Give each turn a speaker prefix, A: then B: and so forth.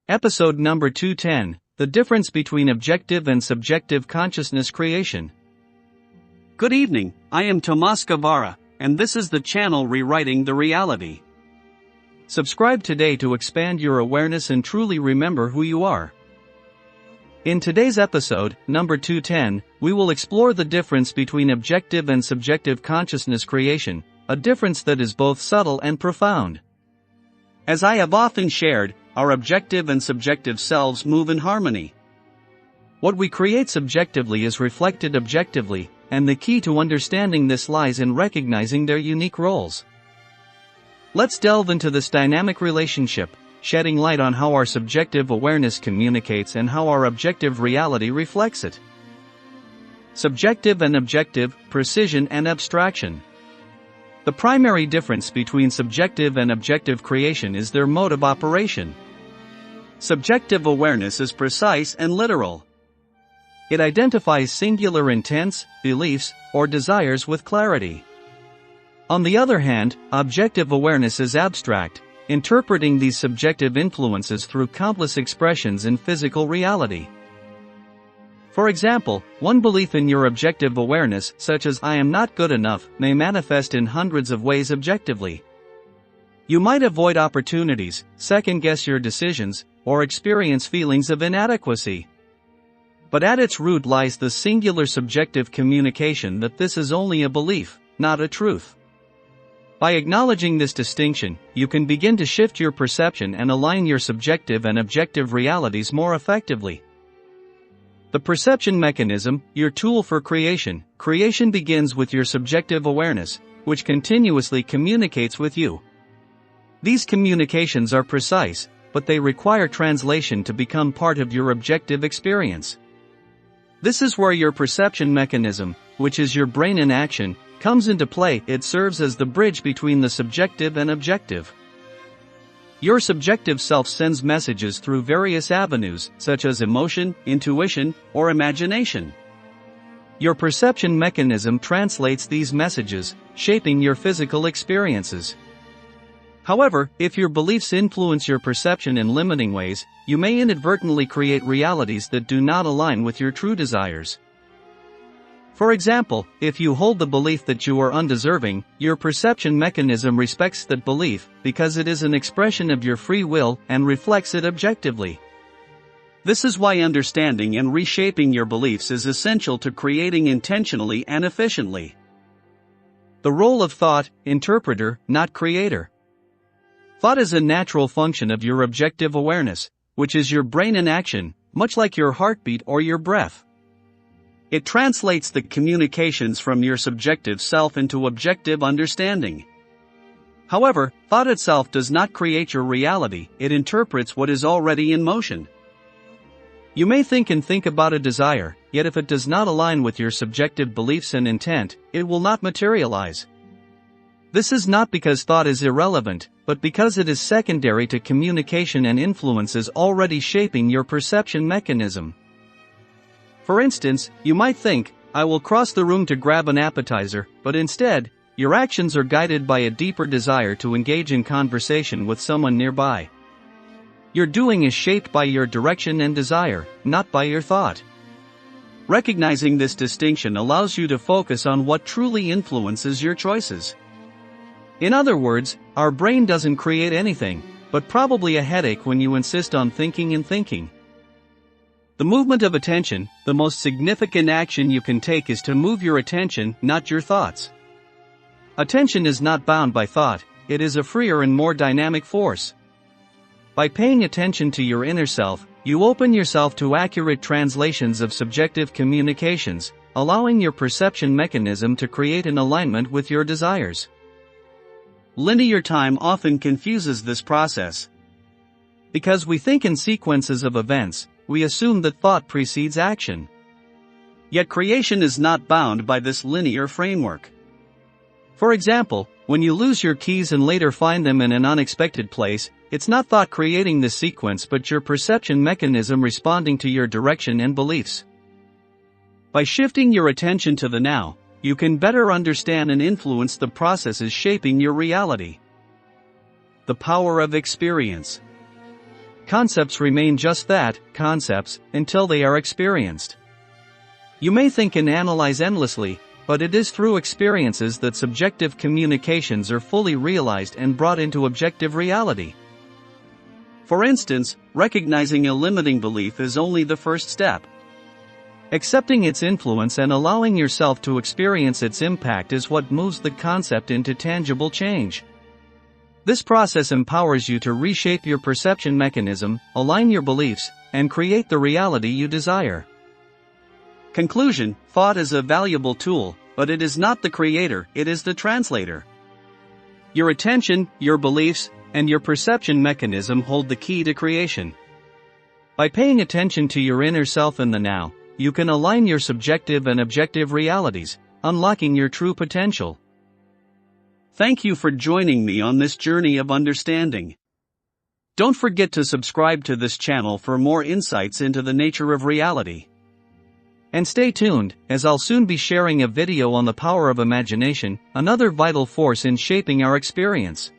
A: Episode number 210, The Difference Between Objective and Subjective Consciousness Creation.
B: Good evening, I am Tomas Guevara, and this is the channel Rewriting the Reality.
A: Subscribe today to expand your awareness and truly remember who you are. In today's episode, number 210, we will explore the difference between objective and subjective consciousness creation, a difference that is both subtle and profound.
B: As I have often shared, our objective and subjective selves move in harmony.
A: What we create subjectively is reflected objectively, and the key to understanding this lies in recognizing their unique roles. Let's delve into this dynamic relationship, shedding light on how our subjective awareness communicates and how our objective reality reflects it. Subjective and objective, precision and abstraction. The primary difference between subjective and objective creation is their mode of operation.
B: Subjective awareness is precise and literal.
A: It identifies singular intents, beliefs, or desires with clarity. On the other hand, objective awareness is abstract, interpreting these subjective influences through countless expressions in physical reality. For example, one belief in your objective awareness, such as "I am not good enough," may manifest in hundreds of ways objectively. You might avoid opportunities, second-guess your decisions, or experience feelings of inadequacy. But at its root lies the singular subjective communication that this is only a belief, not a truth. By acknowledging this distinction, you can begin to shift your perception and align your subjective and objective realities more effectively. The perception mechanism, your tool for creation. Creation begins with your subjective awareness, which continuously communicates with you. These communications are precise, but they require translation to become part of your objective experience. This is where your perception mechanism, which is your brain in action, comes into play. It serves as the bridge between the subjective and objective. Your subjective self sends messages through various avenues, such as emotion, intuition, or imagination. Your perception mechanism translates these messages, shaping your physical experiences. However, if your beliefs influence your perception in limiting ways, you may inadvertently create realities that do not align with your true desires. For example, if you hold the belief that you are undeserving, your perception mechanism respects that belief, because it is an expression of your free will and reflects it objectively.
B: This is why understanding and reshaping your beliefs is essential to creating intentionally and efficiently.
A: The role of thought, interpreter, not creator. Thought is a natural function of your objective awareness, which is your brain in action, much like your heartbeat or your breath.
B: It translates the communications from your subjective self into objective understanding. However, thought itself does not create your reality, it interprets what is already in motion. You may think about a desire, yet if it does not align with your subjective beliefs and intent, it will not materialize. This is not because thought is irrelevant, but because it is secondary to communication and influences already shaping your perception mechanism. For instance, you might think, "I will cross the room to grab an appetizer," but instead, your actions are guided by a deeper desire to engage in conversation with someone nearby. Your doing is shaped by your direction and desire, not by your thought. Recognizing this distinction allows you to focus on what truly influences your choices. In other words, our brain doesn't create anything, but probably a headache when you insist on thinking and thinking. The movement of attention, the most significant action you can take is to move your attention, not your thoughts. Attention is not bound by thought, it is a freer and more dynamic force. By paying attention to your inner self, you open yourself to accurate translations of subjective communications, allowing your perception mechanism to create an alignment with your desires. Linear time often confuses this process. Because we think in sequences of events, we assume that thought precedes action. Yet creation is not bound by this linear framework. For example, when you lose your keys and later find them in an unexpected place, it's not thought creating this sequence but your perception mechanism responding to your direction and beliefs. By shifting your attention to the now, you can better understand and influence the processes shaping your reality. The power of experience.
A: concepts remain just that, concepts, until they are experienced. You may think and analyze endlessly, but it is through experiences that subjective communications are fully realized and brought into objective reality.
B: For instance, recognizing a limiting belief is only the first step.
A: Accepting its influence and allowing yourself to experience its impact is what moves the concept into tangible change. This process empowers you to reshape your perception mechanism, align your beliefs, and create the reality you desire.
B: Conclusion: thought is a valuable tool, but it is not the creator, it is the translator. Your attention, your beliefs, and your perception mechanism hold the key to creation.
A: By paying attention to your inner self in the now, you can align your subjective and objective realities, unlocking your true potential.
B: Thank you for joining me on this journey of understanding. Don't forget to subscribe to this channel for more insights into the nature of reality.
A: And stay tuned, as I'll soon be sharing a video on the power of imagination, another vital force in shaping our experience.